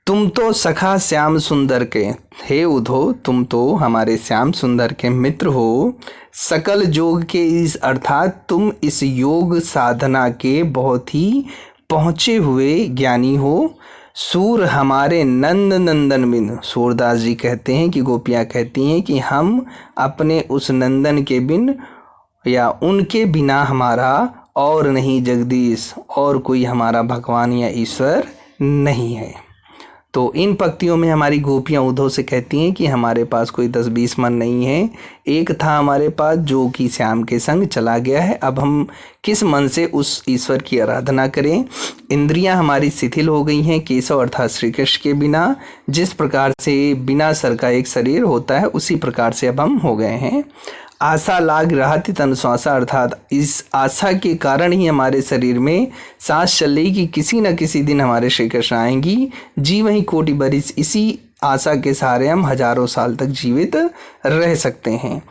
तुम तो सखा श्याम सुंदर के, हे उधो तुम तो हमारे श्याम सुंदर के मित्र हो। सकल जोग के इस अर्थात तुम इस योग साधना के बहुत ही पहुँचे हुए ज्ञानी हो। सूर हमारे नंद नंदन बिन, सूरदास जी कहते हैं कि गोपियाँ कहती हैं कि हम अपने उस नंदन के बिन या उनके बिना हमारा और नहीं जगदीश, और कोई हमारा भगवान या ईश्वर नहीं है। तो इन पंक्तियों में हमारी गोपियाँ उद्धव से कहती हैं कि हमारे पास कोई 10-20 मन नहीं है, एक था हमारे पास जो कि श्याम के संग चला गया है। अब हम किस मन से उस ईश्वर की आराधना करें। इंद्रियां हमारी शिथिल हो गई हैं केशव अर्थात श्री कृष्ण के बिना। जिस प्रकार से बिना सर का एक शरीर होता है उसी प्रकार से अब हम हो गए हैं। आशा लाग रहती तन श्वासा अर्थात इस आशा के कारण ही हमारे शरीर में सांस चल रही कि किसी न किसी दिन हमारे श्री कृष्ण आएंगी। जी वही कोटि बरिस, इसी आशा के सहारे हम हजारों साल तक जीवित रह सकते हैं।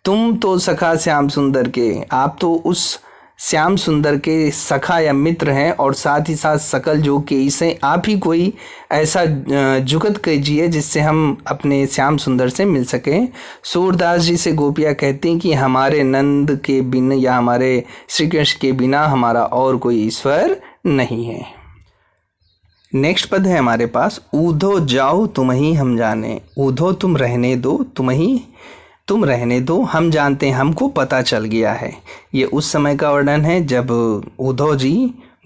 तुम तो सखा श्याम सुंदर के, आप तो उस श्याम सुंदर के सखा या मित्र हैं और साथ ही साथ सकल जोग के इसे आप ही कोई ऐसा जुगत कीजिए जिससे हम अपने श्याम सुंदर से मिल सकें। सूरदास जी से गोपियाँ कहती हैं कि हमारे नंद के बिन या हमारे श्री कृष्ण के बिना हमारा और कोई ईश्वर नहीं है। नेक्स्ट पद है हमारे पास, ऊधो जाओ तुम ही हम जाने। ऊधो तुम रहने दो, तुम रहने दो, हम जानते हैं, हमको पता चल गया है। ये उस समय का वर्णन है जब उद्धव जी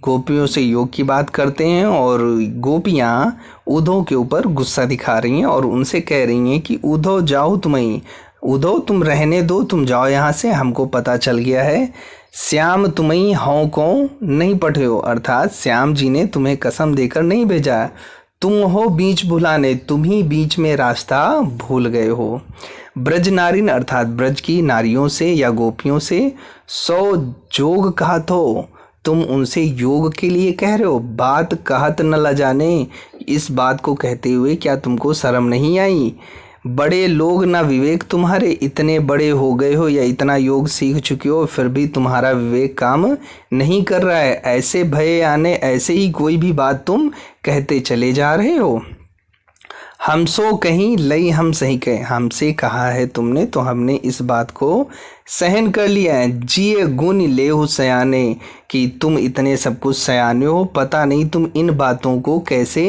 गोपियों से योग की बात करते हैं और गोपियाँ उद्धव के ऊपर गुस्सा दिखा रही हैं और उनसे कह रही हैं कि उद्धव जाओ तुम ही, उद्धव तुम रहने दो, तुम जाओ यहाँ से, हमको पता चल गया है। श्याम तुम ही हों को नहीं पठयो, अर्थात श्याम जी ने तुम्हें कसम देकर नहीं भेजा, तुम हो बीच भुलाने, तुम ही बीच में रास्ता भूल गए हो। ब्रज नारिन अर्थात ब्रज की नारियों से या गोपियों से 100 जोग कहा तो तुम उनसे योग के लिए कह रहे हो। बात कहत न ल जाने, इस बात को कहते हुए क्या तुमको शर्म नहीं आई। बड़े लोग ना विवेक तुम्हारे, इतने बड़े हो गए हो या इतना योग सीख चुके हो फिर भी तुम्हारा विवेक काम नहीं कर रहा है। ऐसे भय आने ऐसे ही कोई भी बात तुम कहते चले जा रहे हो। हम सो कहीं लई हम सही कहे, हमसे कहा है तुमने तो हमने इस बात को सहन कर लिया है। जिए गुण ले हो सयाने, कि तुम इतने सब कुछ सयाने हो, पता नहीं तुम इन बातों को कैसे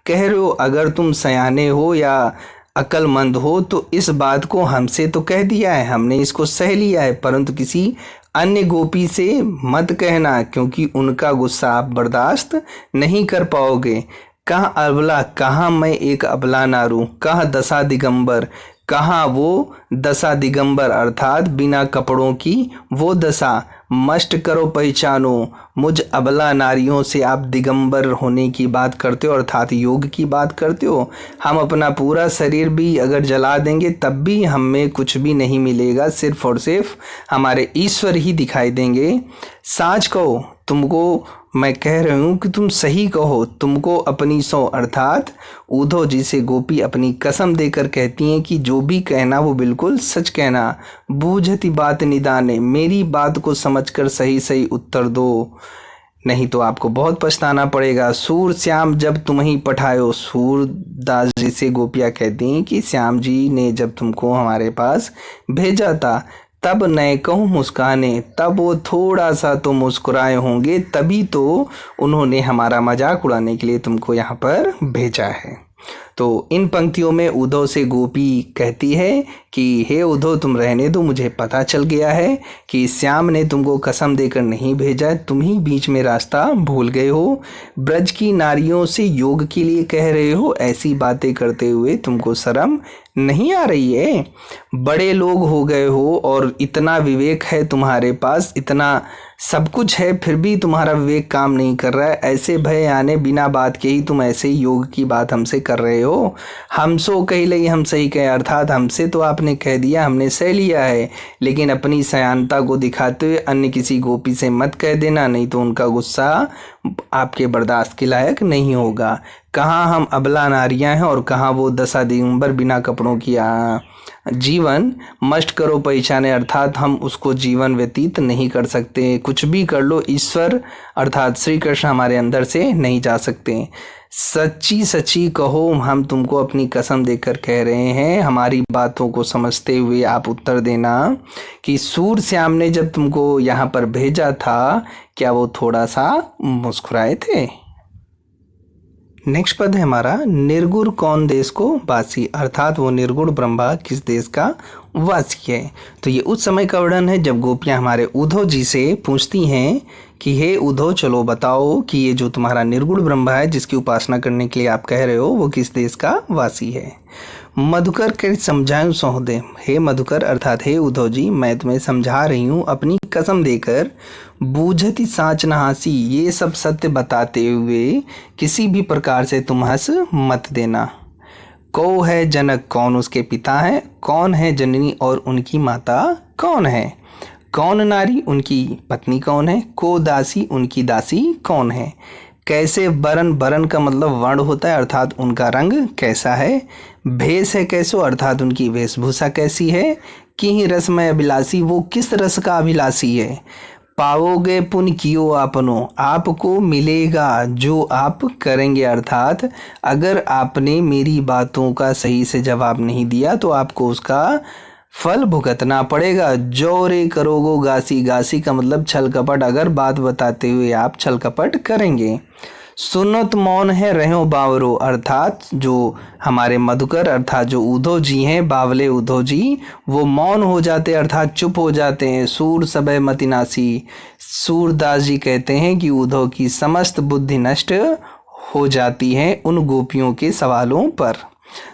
कह रहे हो। अगर तुम सयाने हो या अक्लमंद हो तो इस बात को हमसे तो कह दिया है, हमने इसको सह लिया है, परंतु किसी अन्य गोपी से मत कहना क्योंकि उनका गुस्सा आप बर्दाश्त नहीं कर पाओगे। कहाँ अबला, कहाँ मैं एक अबला नारू, कहाँ दशा दिगंबर, कहाँ वो दशा दिगंबर अर्थात बिना कपड़ों की वो दशा। मस्ट करो पहचानो, मुझ अबला नारियों से आप दिगंबर होने की बात करते हो अर्थात योग की बात करते हो। हम अपना पूरा शरीर भी अगर जला देंगे तब भी हमें कुछ भी नहीं मिलेगा, सिर्फ और सिर्फ हमारे ईश्वर ही दिखाई देंगे। साच कहो, तुमको मैं कह रही हूँ कि तुम सही कहो, तुमको अपनी सौ अर्थात उद्धव जी से गोपी अपनी कसम देकर कहती हैं कि जो भी कहना वो बिल्कुल सच कहना। बूझती बात निदाने, मेरी बात को समझकर सही सही उत्तर दो, नहीं तो आपको बहुत पछताना पड़ेगा। सूर श्याम जब तुम ही पठायो, सूरदास जी से गोपियाँ कहती हैं कि श्याम जी ने जब तुमको हमारे पास भेजा था तब नए कहूँ मुस्काने, तब वो थोड़ा सा तो मुस्कुराए होंगे, तभी तो उन्होंने हमारा मजाक उड़ाने के लिए तुमको यहाँ पर भेजा है। तो इन पंक्तियों में उद्धव से गोपी कहती है कि हे उद्धव तुम रहने दो, मुझे पता चल गया है कि श्याम ने तुमको कसम देकर नहीं भेजा, तुम ही बीच में रास्ता भूल गए हो। ब्रज की नारियों से योग के लिए कह रहे हो, ऐसी बातें करते हुए तुमको शर्म नहीं आ रही है। बड़े लोग हो गए हो और इतना विवेक है तुम्हारे पास, इतना सब कुछ है, फिर भी तुम्हारा विवेक काम नहीं कर रहा है। ऐसे भय आने बिना बात के ही तुम ऐसे ही योग की बात हमसे कर रहे हो। हम सो कही लई हम सही कहे, अर्थात हमसे तो आपने कह दिया, हमने सह लिया है, लेकिन अपनी सयानता को दिखाते हुए अन्य किसी गोपी से मत कह देना, नहीं तो उनका गुस्सा आपके बर्दाश्त के लायक नहीं होगा। कहाँ हम अबला नारियां हैं और कहाँ वो दशा दिगंबर बिना कपड़ों की जीवन मस्ट करो पहचाने, अर्थात हम उसको जीवन व्यतीत नहीं कर सकते। कुछ भी कर लो, ईश्वर अर्थात श्री कृष्ण हमारे अंदर से नहीं जा सकते। सच्ची सच्ची कहो, हम तुमको अपनी कसम देकर कह रहे हैं। हमारी बातों को समझते हुए आप उत्तर देना कि सूरश्याम ने जब तुमको यहाँ पर भेजा था, क्या वो थोड़ा सा मुस्कुराए थे? नेक्स्ट पद है हमारा, निर्गुण कौन देश को वासी, अर्थात वो निर्गुण ब्रह्मा किस देश का वासी है। तो ये उस समय का वर्णन है जब गोपियाँ हमारे उद्धव जी से पूछती हैं कि हे उद्धव, चलो बताओ कि ये जो तुम्हारा निर्गुण ब्रह्मा है जिसकी उपासना करने के लिए आप कह रहे हो, वो किस देश का वासी है। मधुकर के समझाऊं सौदे, हे मधुकर अर्थात हे उद्धव जी, मैं तुम्हें समझा रही हूँ अपनी कसम देकर। बूझती साँच न हंसी, ये सब सत्य बताते हुए किसी भी प्रकार से तुम हंस मत देना। कौ है जनक, कौन उसके पिता है, कौन है जननी और उनकी माता कौन है, कौन नारी उनकी पत्नी कौन है, को दासी उनकी दासी कौन है, कैसे वरण, वरण का मतलब वर्ण होता है अर्थात उनका रंग कैसा है, भेष है कैसो अर्थात उनकी वेशभूषा कैसी है, कि रसमय अभिलाषी, वो किस रस का अभिलाषी है, पाओगे पुण्य कियो आपनो, आपको मिलेगा जो आप करेंगे, अर्थात अगर आपने मेरी बातों का सही से जवाब नहीं दिया तो आपको उसका फल भुगतना पड़ेगा। जोरे करोगो गासी, गासी का मतलब छल कपट, अगर बात बताते हुए आप छल कपट करेंगे। सुनत मौन है रहो बावरो, अर्थात जो हमारे मधुकर अर्थात जो उद्धव जी हैं, बावले उद्धव जी, वो मौन हो जाते अर्थात चुप हो जाते हैं। सूर सबय मतिनासी, सूरदास जी कहते हैं कि उद्धव की समस्त बुद्धि नष्ट हो जाती है उन गोपियों के सवालों पर।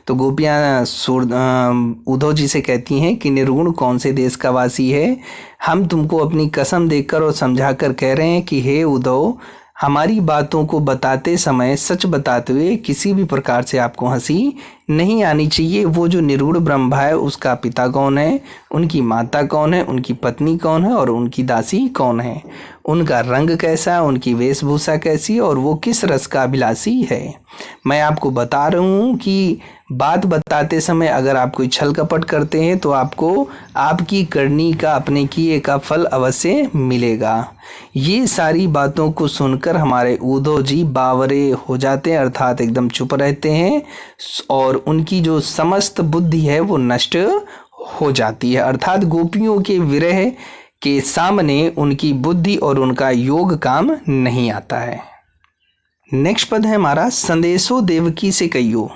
तो गोपियाँ उद्धव जी से कहती हैं कि निर्गुण कौन से देश का वासी है। हम तुमको अपनी कसम देकर और समझाकर कह रहे हैं कि हे उद्धव, हमारी बातों को बताते समय सच बताते हुए किसी भी प्रकार से आपको हंसी नहीं आनी चाहिए। वो जो निर्गुण ब्रह्मा है उसका पिता कौन है, उनकी माता कौन है, उनकी पत्नी कौन है और उनकी दासी कौन है, उनका रंग कैसा है, उनकी वेशभूषा कैसी है और वो किस रस का अभिलाषी है। मैं आपको बता रहा हूँ कि बात बताते समय अगर आप कोई छल कपट करते हैं तो आपको आपकी करनी का, अपने किए का फल अवश्य मिलेगा। ये सारी बातों को सुनकर हमारे उद्धव जी बावरे हो जाते हैं अर्थात एकदम चुप रहते हैं और उनकी जो समस्त बुद्धि है वो नष्ट हो जाती है, अर्थात गोपियों के विरह के सामने उनकी बुद्धि और उनका योग काम नहीं आता है। नेक्स्ट पद है हमारा, संदेशो देवकी से कहियो।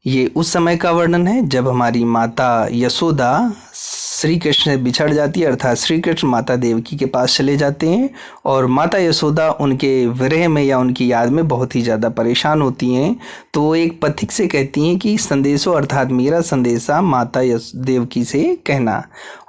ये उस समय का वर्णन है जब हमारी माता यशोदा श्री कृष्ण से बिछड़ जाती है अर्थात श्री कृष्ण माता देवकी के पास चले जाते हैं और माता यशोदा उनके विरह में या उनकी याद में बहुत ही ज़्यादा परेशान होती हैं। तो वो एक पथिक से कहती हैं कि संदेशो अर्थात मेरा संदेशा माता देवकी से कहना।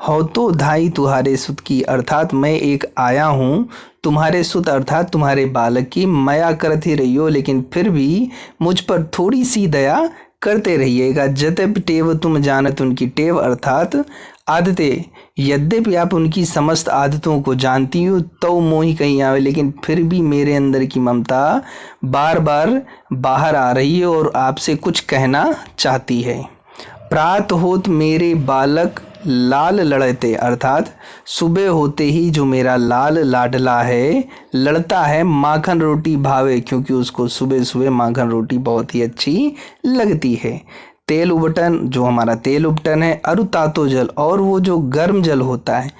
हो तो धाई तुहारे सुत की, अर्थात मैं एक आया हूँ तुम्हारे सुत अर्थात तुम्हारे बालक की माया करती रही हो, लेकिन फिर भी मुझ पर थोड़ी सी दया करते रहिएगा। जतप टेव तुम जानत, उनकी टेव अर्थात आदतें, यद्यपि आप उनकी समस्त आदतों को जानती हो तो मोही कहीं आवे, लेकिन फिर भी मेरे अंदर की ममता बार बार बाहर आ रही है और आपसे कुछ कहना चाहती है। प्रात होत मेरे बालक लाल लड़ते, अर्थात सुबह होते ही जो मेरा लाल लाडला है लड़ता है, माखन रोटी भावे, क्योंकि उसको सुबह सुबह माखन रोटी बहुत ही अच्छी लगती है। तेल उबटन, जो हमारा तेल उबटन है, अरु तातो जल, और वो जो गर्म जल होता है,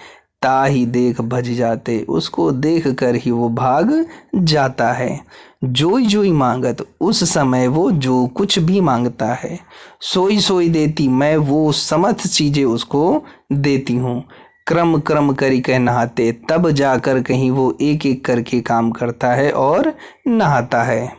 ता ही देख भज जाते, उसको देख कर ही वो भाग जाता है। जोई जोई मांगत, उस समय वो जो कुछ भी मांगता है, सोई सोई देती, मैं वो समस्त चीज़ें उसको देती हूँ। क्रम क्रम करी कह नहाते, तब जाकर कहीं वो एक एक करके काम करता है और नहाता है।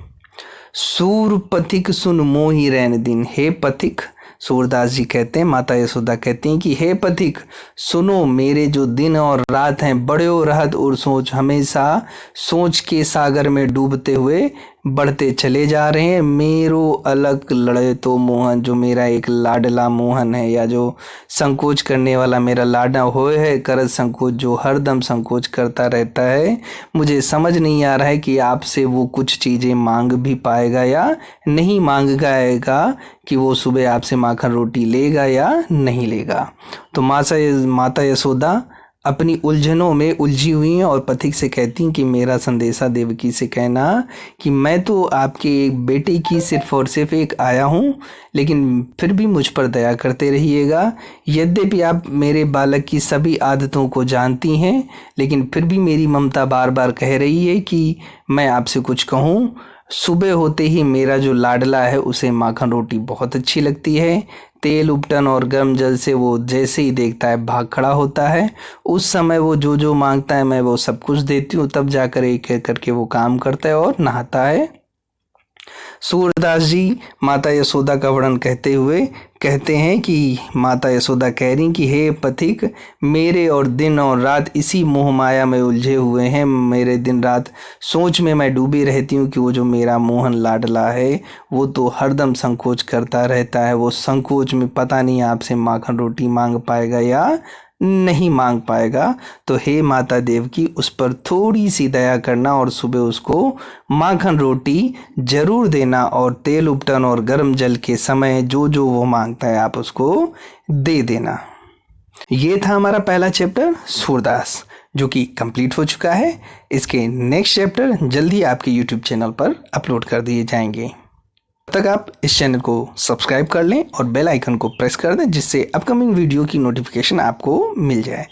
सूर पथिक सुन मोहि रैन दिन, हे पथिक, सूरदास जी कहते हैं, माता यशोदा कहती हैं कि हे पथिक सुनो, मेरे जो दिन और रात हैं बड़े हो रहत और सोच, हमेशा सोच के सागर में डूबते हुए बढ़ते चले जा रहे हैं। मेरो अलग लड़े तो मोहन, जो मेरा एक लाडला मोहन है या जो संकोच करने वाला मेरा लाडा होए है, करत संकोच, जो हरदम संकोच करता रहता है। मुझे समझ नहीं आ रहा है कि आपसे वो कुछ चीज़ें मांग भी पाएगा या नहीं मांग पाएगा, कि वो सुबह आपसे माखन रोटी लेगा या नहीं लेगा। तो माता यशोदा अपनी उलझनों में उलझी हुई हैं और पथिक से कहती हैं कि मेरा संदेशा देवकी से कहना कि मैं तो आपके एक बेटे की सिर्फ और सिर्फ एक आया हूँ, लेकिन फिर भी मुझ पर दया करते रहिएगा। यद्यपि आप मेरे बालक की सभी आदतों को जानती हैं, लेकिन फिर भी मेरी ममता बार बार कह रही है कि मैं आपसे कुछ कहूँ। सुबह होते ही मेरा जो लाडला है उसे माखन रोटी बहुत अच्छी लगती है। तेल उपटन और गर्म जल से वो जैसे ही देखता है भाग खड़ा होता है। उस समय वो जो जो मांगता है मैं वो सब कुछ देती हूँ, तब जाकर एक एक करके वो काम करता है और नहाता है। सूरदास जी माता यशोदा का वर्णन कहते हुए कहते हैं कि माता यशोदा कह रही कि हे पथिक, मेरे और दिन और रात इसी मोह माया में उलझे हुए हैं। मेरे दिन रात सोच में मैं डूबी रहती हूँ कि वो जो मेरा मोहन लाडला है वो तो हरदम संकोच करता रहता है। वो संकोच में पता नहीं आपसे माखन रोटी मांग पाएगा या नहीं मांग पाएगा। तो हे माता देवकी, उस पर थोड़ी सी दया करना और सुबह उसको माखन रोटी जरूर देना और तेल उपटन और गर्म जल के समय जो जो वो मांगता है आप उसको दे देना। ये था हमारा पहला चैप्टर सूरदास, जो कि कंप्लीट हो चुका है। इसके नेक्स्ट चैप्टर जल्दी आपके यूट्यूब चैनल पर अपलोड कर दिए जाएंगे। तब तक आप इस चैनल को सब्सक्राइब कर लें और बेल आइकन को प्रेस कर दें, जिससे अपकमिंग वीडियो की नोटिफिकेशन आपको मिल जाए।